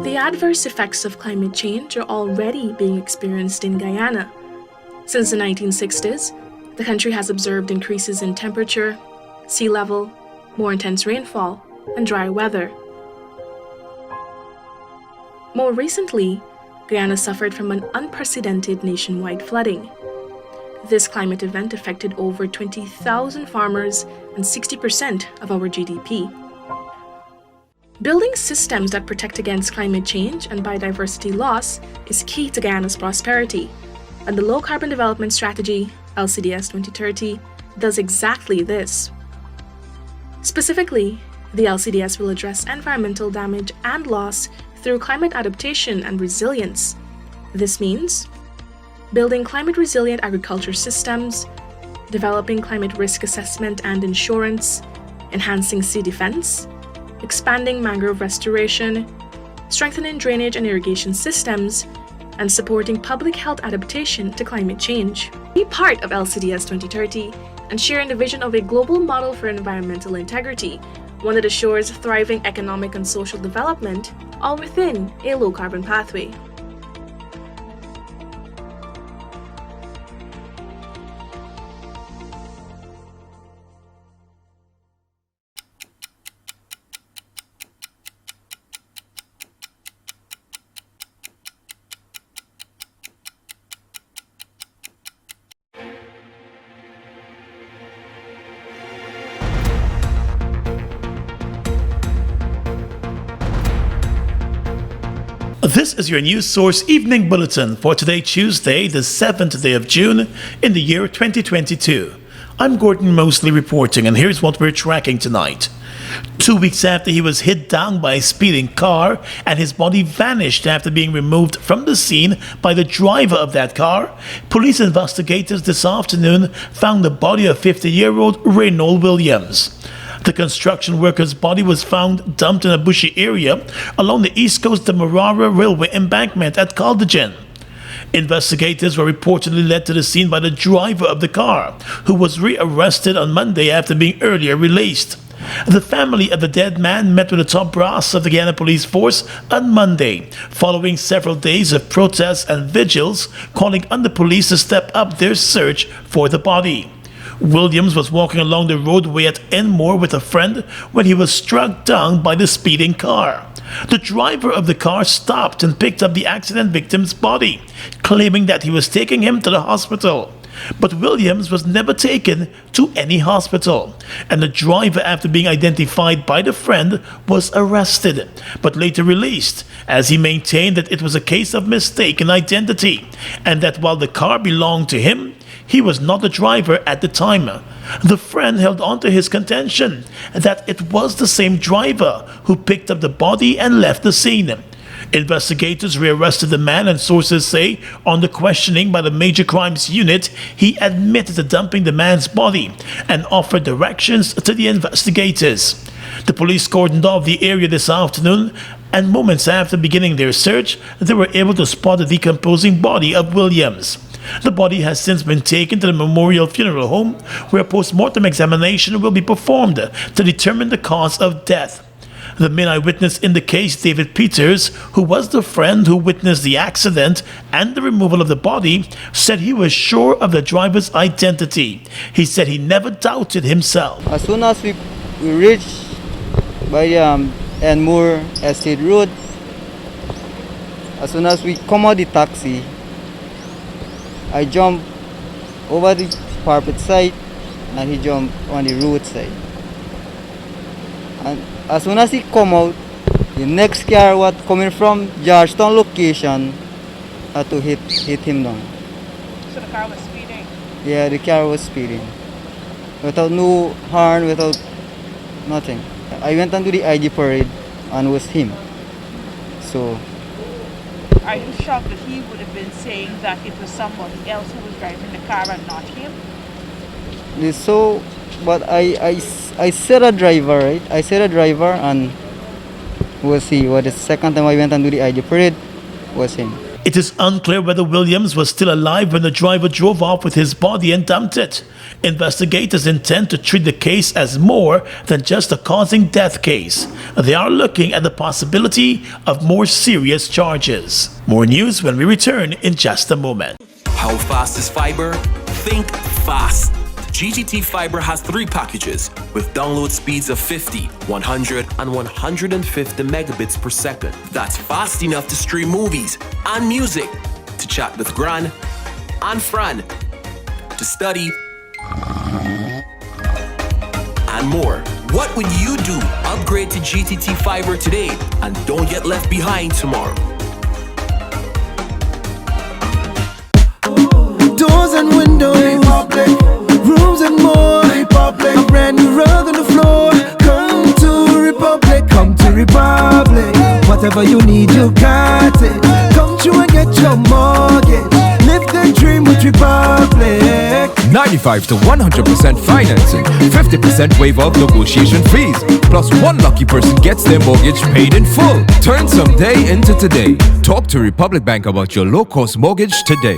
The adverse effects of climate change are already being experienced in Guyana. Since the 1960s, the country has observed increases in temperature, sea level, more intense rainfall, and dry weather. More recently, Guyana suffered from an unprecedented nationwide flooding. This climate event affected over 20,000 farmers and 60% of our GDP. Building systems that protect against climate change and biodiversity loss is key to Guyana's prosperity, and the Low Carbon Development Strategy, LCDS 2030, does exactly this. Specifically, the LCDS will address environmental damage and loss through climate adaptation and resilience. This means building climate-resilient agriculture systems, developing climate risk assessment and insurance, enhancing sea defense, expanding mangrove restoration, strengthening drainage and irrigation systems, and supporting public health adaptation to climate change. Be part of LCDS 2030 and share in the vision of a global model for environmental integrity, one that assures thriving economic and social development, all within a low-carbon pathway. This is your news source evening bulletin for today, Tuesday, the 7th day of June in the year 2022. I'm Gordon Mosley reporting, and here's what we're tracking tonight. 2 weeks after he was hit down by a speeding car and his body vanished after being removed from the scene by the driver of that car, police investigators this afternoon found the body of 50-year-old Reynold Williams. The construction worker's body was found dumped in a bushy area along the East Coast Demerara Railway embankment at Caldegon. Investigators were reportedly led to the scene by the driver of the car, who was rearrested on Monday after being earlier released. The family of the dead man met with the top brass of the Guyana police force on Monday, following several days of protests and vigils calling on the police to step up their search for the body. Williams was walking along the roadway at Enmore with a friend when he was struck down by the speeding car. The driver of the car stopped and picked up the accident victim's body, claiming that he was taking him to the hospital. But Williams was never taken to any hospital, and the driver, after being identified by the friend, was arrested, but later released, as he maintained that it was a case of mistaken identity, and that while the car belonged to him, he was not the driver at the time. The friend held on to his contention that it was the same driver who picked up the body and left the scene. Investigators rearrested the man, and sources say on the questioning by the Major Crimes Unit, he admitted to dumping the man's body and offered directions to the investigators. The police cordoned off the area this afternoon, and moments after beginning their search, they were able to spot the decomposing body of Williams. The body has since been taken to the Memorial Funeral Home, where a post-mortem examination will be performed to determine the cause of death. The main eyewitness in the case, David Peters, who was the friend who witnessed the accident and the removal of the body, said he was sure of the driver's identity. He said he never doubted himself. As soon as we reached by Enmore Estate Road, as soon as we come out the taxi, I jumped over the parapet side and he jumped on the road side. And as soon as he come out, the next car was coming from Georgetown location had to hit him down. So the car was speeding? Yeah, the car was speeding. Without no horn, without nothing. I went onto the ID parade and it was him. So are you shocked that he would have been saying that it was somebody else who was driving the car and not him? So, but I said a driver, right? I said a driver, and was he. Well, the second time I went and do the ID parade was him. It is unclear whether Williams was still alive when the driver drove off with his body and dumped it. Investigators intend to treat the case as more than just a causing death case. They are looking at the possibility of more serious charges. More news when we return in just a moment. How fast is fiber? Think fast. GTT Fiber has 3 packages with download speeds of 50, 100, and 150 megabits per second. That's fast enough to stream movies and music, to chat with Gran and Fran, to study, and more. What would you do? Upgrade to GTT Fiber today and don't get left behind tomorrow. Doors and windows, Republic. Rooms and more, Republic. A brand new rug on the floor. Come to Republic, come to Republic. Whatever you need, you got it. Come through and get your mortgage. Live the dream with Republic. 95 to 100% financing, 50% waiver of negotiation fees, plus one lucky person gets their mortgage paid in full. Turn someday into today. Talk to Republic Bank about your low-cost mortgage today.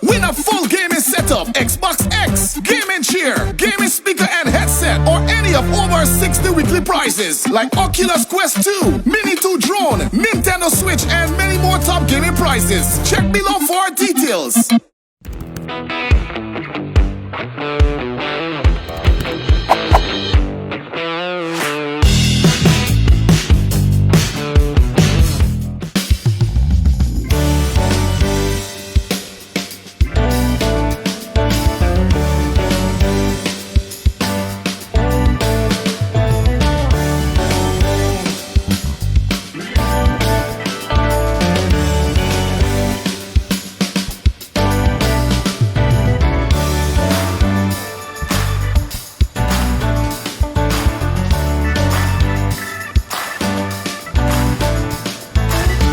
Win a full gaming setup, Xbox X, gaming chair, gaming speaker and headset, or any of over 60 weekly prizes like Oculus Quest 2, Mini 2 drone, Nintendo Switch, and many more top gaming prizes. Check below for details.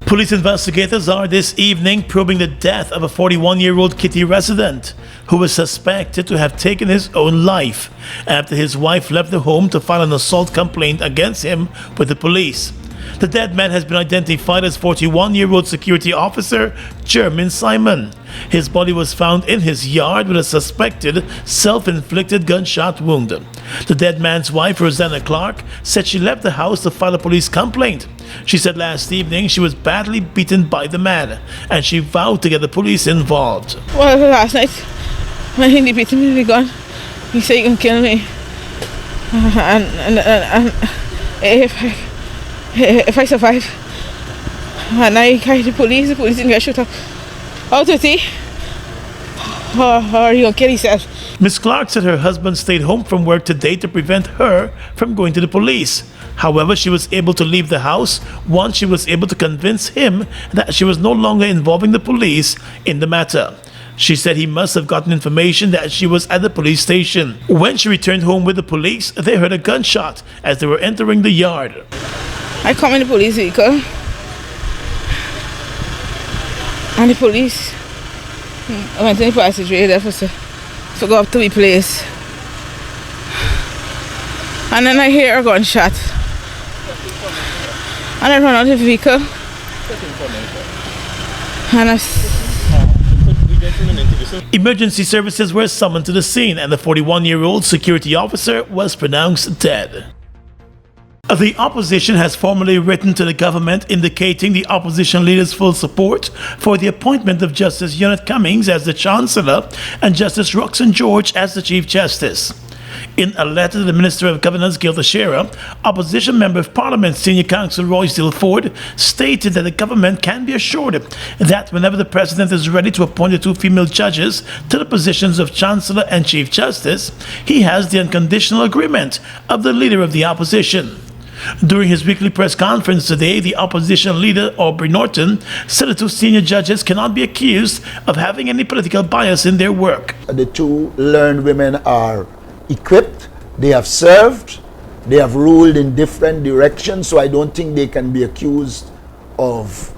Police investigators are this evening probing the death of a 41-year-old Kitty resident who was suspected to have taken his own life after his wife left the home to file an assault complaint against him with the police. The dead man has been identified as 41-year-old security officer Jermaine Simon. His body was found in his yard with a suspected self-inflicted gunshot wound. The dead man's wife, Rosanna Clark, said she left the house to file a police complaint. She said last evening she was badly beaten by the man, and she vowed to get the police involved. Well, last night, when he beat me with the gun, he said he can kill me. And if I survive, and I carry the police didn't get shot up. Out with he, or he gonna kill himself. Ms. Clark said her husband stayed home from work today to prevent her from going to the police. However, she was able to leave the house once she was able to convince him that she was no longer involving the police in the matter. She said he must have gotten information that she was at the police station. When she returned home with the police, they heard a gunshot as they were entering the yard. I come in the police vehicle, and the police went in the passageway there to go up to the place. And then I hear a gunshot. And I run out of the vehicle. And Emergency services were summoned to the scene, and the 41-year-old security officer was pronounced dead. The opposition has formally written to the government indicating the opposition leader's full support for the appointment of Justice Unit Cummings as the Chancellor and Justice Roxanne George as the Chief Justice. In a letter to the Minister of Governance, Gilda Shearer, Opposition Member of Parliament Senior Counsel Royce Dilford stated that the government can be assured that whenever the President is ready to appoint the 2 female judges to the positions of Chancellor and Chief Justice, he has the unconditional agreement of the Leader of the Opposition. During his weekly press conference today, the opposition leader, Aubrey Norton, said the two senior judges cannot be accused of having any political bias in their work. The two learned women are equipped, they have served, they have ruled in different directions, so I don't think they can be accused of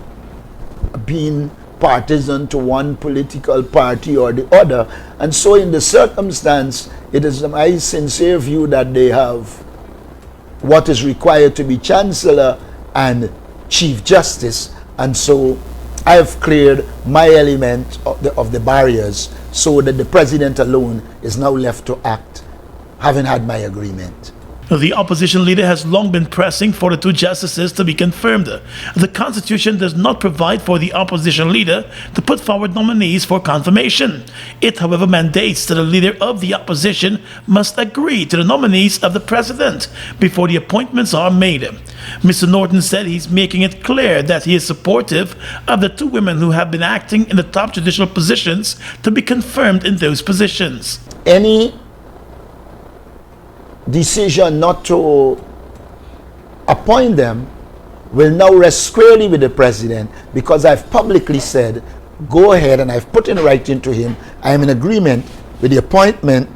being partisan to one political party or the other. And so in the circumstance, it is my sincere view that they have what is required to be Chancellor and Chief Justice, and so I have cleared my element of the barriers so that the President alone is now left to act, having had my agreement. The opposition leader has long been pressing for the two justices to be confirmed. The Constitution does not provide for the opposition leader to put forward nominees for confirmation. It, however, mandates that the leader of the opposition must agree to the nominees of the President before the appointments are made. Mr. Norton said he's making it clear that he is supportive of the two women who have been acting in the top judicial positions to be confirmed in those positions. Any decision not to appoint them will now rest squarely with the President, because I've publicly said, go ahead, and I've put in writing to him, I am in agreement with the appointment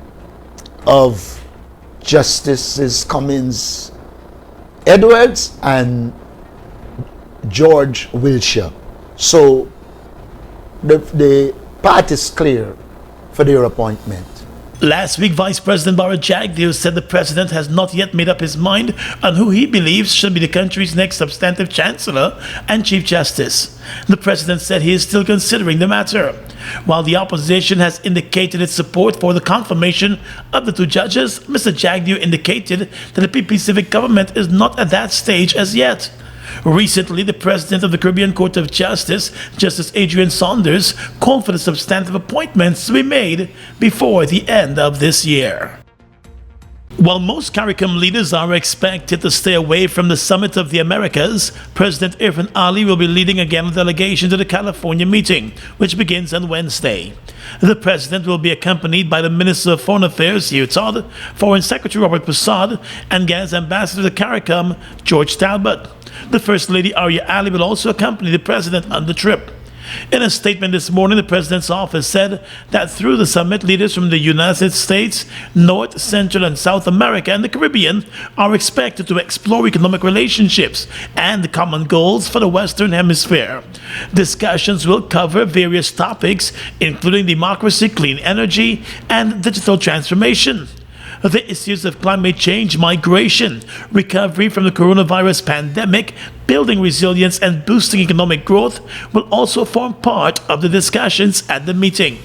of Justices Cummins Edwards and George Wilshire. So the path is clear for their appointment. Last week, Vice President Jagdeo said the President has not yet made up his mind on who he believes should be the country's next substantive Chancellor and Chief Justice. The President said he is still considering the matter. While the opposition has indicated its support for the confirmation of the two judges, Mr. Jagdeo indicated that the PP Civic government is not at that stage as yet. Recently, the President of the Caribbean Court of Justice, Justice Adrian Saunders, called for the substantive appointments to be made before the end of this year. While most CARICOM leaders are expected to stay away from the Summit of the Americas, President Irfan Ali will be leading again a delegation to the California meeting, which begins on Wednesday. The President will be accompanied by the Minister of Foreign Affairs, Hugh Todd, Foreign Secretary Robert Prasad, and Ghana's Ambassador to CARICOM, George Talbot. The First Lady Arya Ali will also accompany the President on the trip. In a statement this morning, the President's office said that through the summit, leaders from the United States, North, Central, and South America, and the Caribbean are expected to explore economic relationships and common goals for the Western Hemisphere. Discussions will cover various topics, including democracy, clean energy, and digital transformation. The issues of climate change, migration, recovery from the coronavirus pandemic, building resilience, and boosting economic growth will also form part of the discussions at the meeting.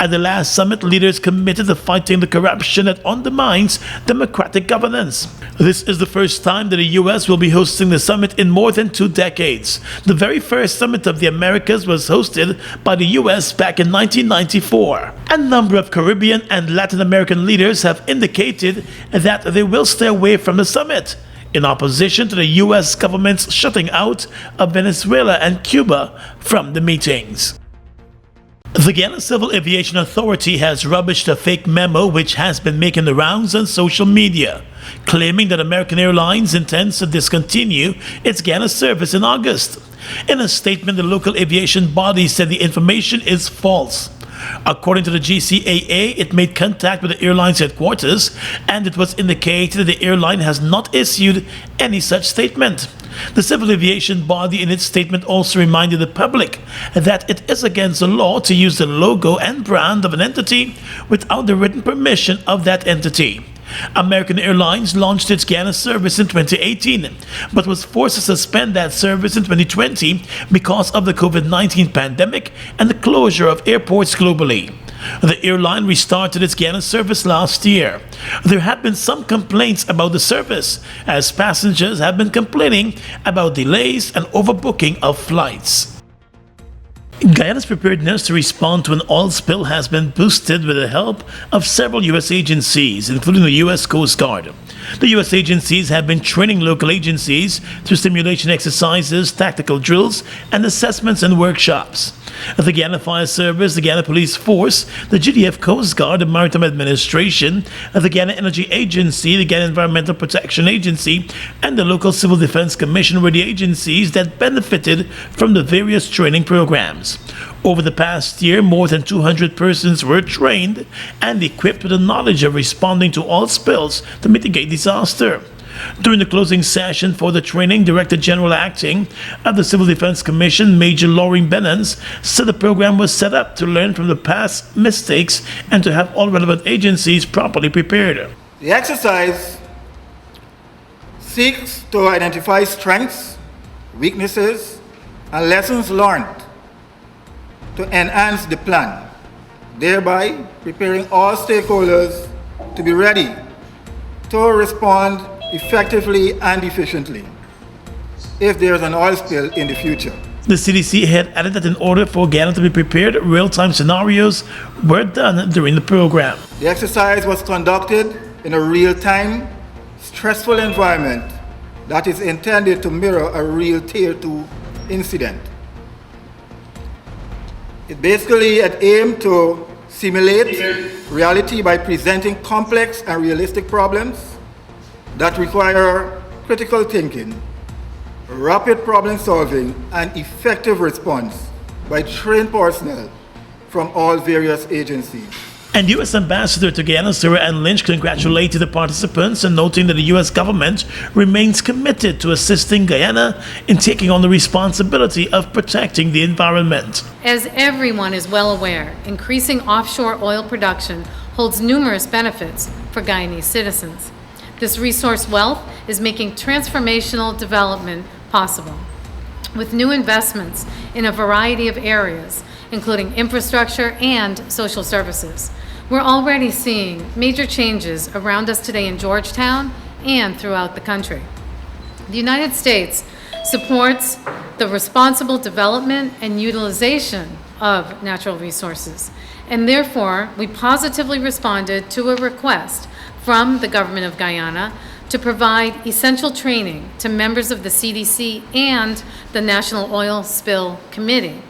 At the last summit, leaders committed to fighting the corruption that undermines democratic governance. This is the first time that the U.S. will be hosting the summit in more than 2 decades. The very first summit of the Americas was hosted by the U.S. back in 1994. A number of Caribbean and Latin American leaders have indicated that they will stay away from the summit, in opposition to the U.S. government's shutting out of Venezuela and Cuba from the meetings. The Guyana Civil Aviation Authority has rubbished a fake memo which has been making the rounds on social media, claiming that American Airlines intends to discontinue its Guyana service in August. In a statement, the local aviation body said the information is false. According to the GCAA, it made contact with the airline's headquarters, and it was indicated that the airline has not issued any such statement. The civil aviation body in its statement also reminded the public that it is against the law to use the logo and brand of an entity without the written permission of that entity. American Airlines launched its Guyana service in 2018, but was forced to suspend that service in 2020 because of the COVID-19 pandemic and the closure of airports globally. The airline restarted its Guyana service last year. There have been some complaints about the service, as passengers have been complaining about delays and overbooking of flights. Guyana's preparedness to respond to an oil spill has been boosted with the help of several U.S. agencies, including the U.S. Coast Guard. The U.S. agencies have been training local agencies through simulation exercises, tactical drills, and assessments and workshops. The Guyana Fire Service, the Guyana Police Force, the GDF Coast Guard, the Maritime Administration, the Guyana Energy Agency, the Guyana Environmental Protection Agency, and the local Civil Defense Commission were the agencies that benefited from the various training programs. Over the past year, more than 200 persons were trained and equipped with the knowledge of responding to all spills to mitigate disaster. During the closing session for the training, Director General Acting of the Civil Defense Commission, Major Loring Benens, said the program was set up to learn from the past mistakes and to have all relevant agencies properly prepared. The exercise seeks to identify strengths, weaknesses, and lessons learned to enhance the plan, thereby preparing all stakeholders to be ready to respond effectively and efficiently if there is an oil spill in the future. The CDC had added that in order for Guyana to be prepared, real-time scenarios were done during the program. The exercise was conducted in a real-time, stressful environment that is intended to mirror a real Tier 2 incident. It basically aimed to simulate reality by presenting complex and realistic problems that require critical thinking, rapid problem solving, and effective response by trained personnel from all various agencies. And U.S. Ambassador to Guyana, Sarah Ann Lynch, congratulated the participants and noting that the U.S. government remains committed to assisting Guyana in taking on the responsibility of protecting the environment. As everyone is well aware, increasing offshore oil production holds numerous benefits for Guyanese citizens. This resource wealth is making transformational development possible. With new investments in a variety of areas, including infrastructure and social services, we're already seeing major changes around us today in Georgetown and throughout the country. The United States supports the responsible development and utilization of natural resources, and therefore we positively responded to a request from the government of Guyana to provide essential training to members of the CDC and the National Oil Spill Committee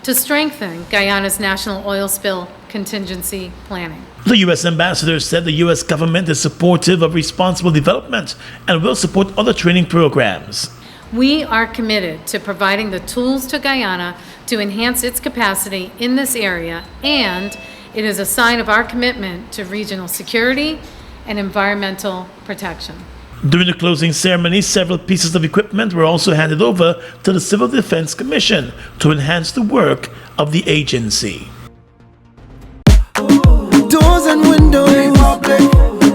to strengthen Guyana's national oil spill contingency planning. The U.S. ambassador said the U.S. government is supportive of responsible development and will support other training programs. We are committed to providing the tools to Guyana to enhance its capacity in this area, and it is a sign of our commitment to regional security and environmental protection. During the closing ceremony, several pieces of equipment were also handed over to the Civil Defense Commission to enhance the work of the agency. Doors and windows,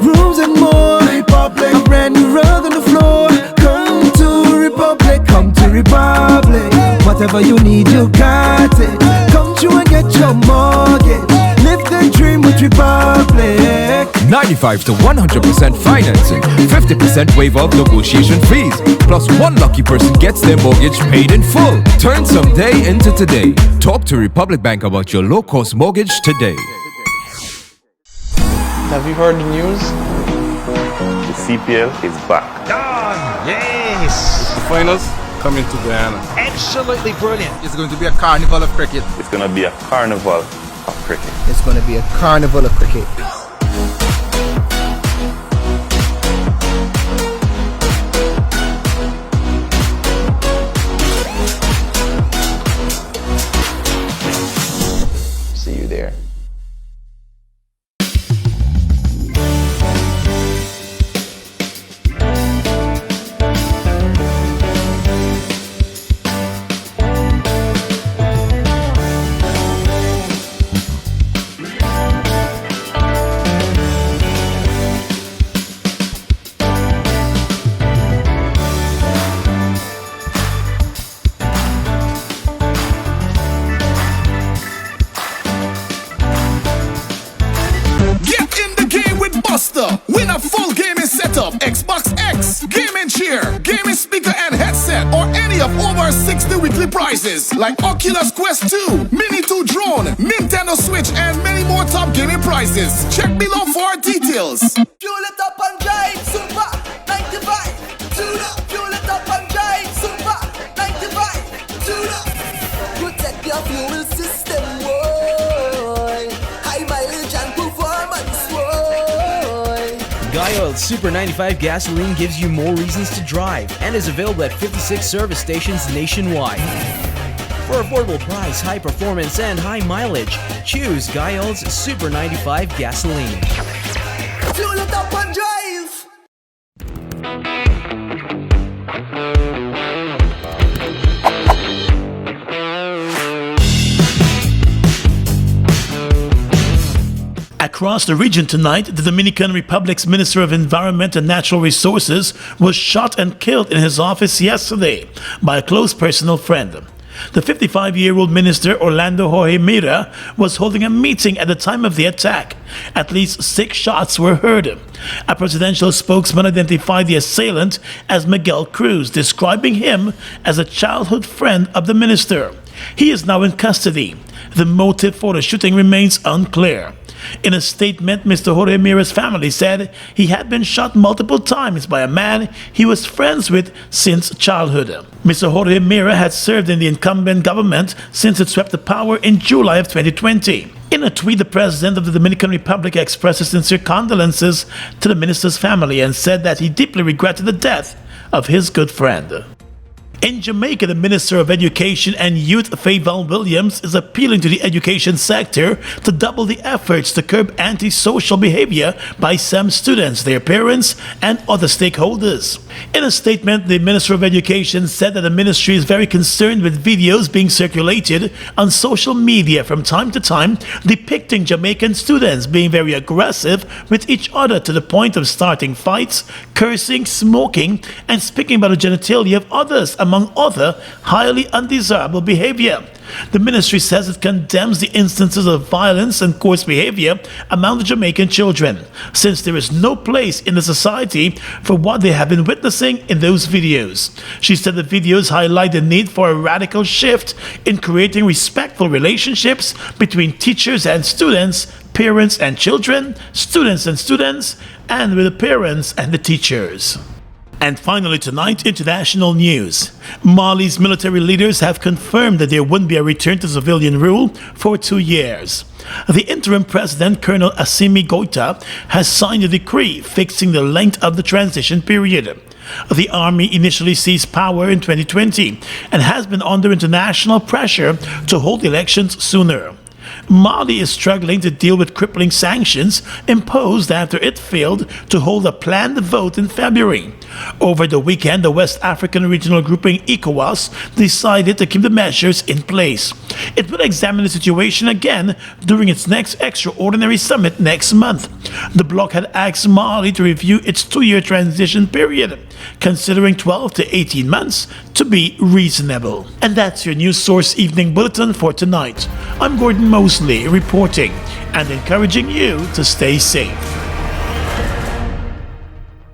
rooms and more. A brand new rug on the floor. Come to Republic, come to Republic. Whatever you need, you got it. Come through and get your mortgage. Live the dream with Republic. 95 to 100% financing, 50% waiver of negotiation fees, plus one lucky person gets their mortgage paid in full. Turn someday into today. Talk to Republic Bank about your low-cost mortgage today. Have you heard the news? The CPL is back. Done! Yes! The finals coming to Guyana. Absolutely brilliant. It's going to be a carnival of cricket. It's going to be a carnival of cricket. It's going to be a carnival of cricket. See you there. Win a full gaming setup, Xbox X, gaming chair, gaming speaker and headset, or any of over 60 weekly prizes like Oculus Quest 2, Mini 2 drone, Nintendo Switch, and many more top gaming prizes. Check below for details. Fuel it up and drive super. Guyot's Super 95 gasoline gives you more reasons to drive and is available at 56 service stations nationwide. For affordable price, high performance, and high mileage, choose Guyot's Super 95 gasoline. Fuel it up and drive. Across the region tonight, the Dominican Republic's Minister of Environment and Natural Resources was shot and killed in his office yesterday by a close personal friend. The 55-year-old minister, Orlando Jorge Mira, was holding a meeting at the time of the attack. At least 6 shots were heard. A presidential spokesman identified the assailant as Miguel Cruz, describing him as a childhood friend of the minister. He is now in custody. The motive for the shooting remains unclear. In a statement, Mr. Jorge Mira's family said he had been shot multiple times by a man he was friends with since childhood. Mr. Jorge Mira had served in the incumbent government since it swept the power in July of 2020. In a tweet, the president of the Dominican Republic expressed his sincere condolences to the minister's family and said that he deeply regretted the death of his good friend. In Jamaica, the Minister of Education and Youth, Fayval Williams, is appealing to the education sector to double the efforts to curb antisocial behavior by some students, their parents, and other stakeholders. In a statement, the Minister of Education said that the ministry is very concerned with videos being circulated on social media from time to time depicting Jamaican students being very aggressive with each other to the point of starting fights, cursing, smoking, and speaking about the genitalia of others, among other highly undesirable behavior. The ministry says it condemns the instances of violence and coarse behavior among the Jamaican children, since there is no place in the society for what they have been witnessing in those videos. She said the videos highlight the need for a radical shift in creating respectful relationships between teachers and students, parents and children, students, and with the parents and the teachers. And finally tonight, international news. Mali's military leaders have confirmed that there wouldn't be a return to civilian rule for 2 years. The interim president, Colonel Assimi Goïta, has signed a decree fixing the length of the transition period. The army initially seized power in 2020 and has been under international pressure to hold elections sooner. Mali is struggling to deal with crippling sanctions imposed after it failed to hold a planned vote in February. Over the weekend, the West African regional grouping ECOWAS decided to keep the measures in place. It will examine the situation again during its next extraordinary summit next month. The bloc had asked Mali to review its 2-year transition period, considering 12 to 18 months to be reasonable. And that's your News Source Evening Bulletin for tonight. I'm Gordon Mosley reporting and encouraging you to stay safe.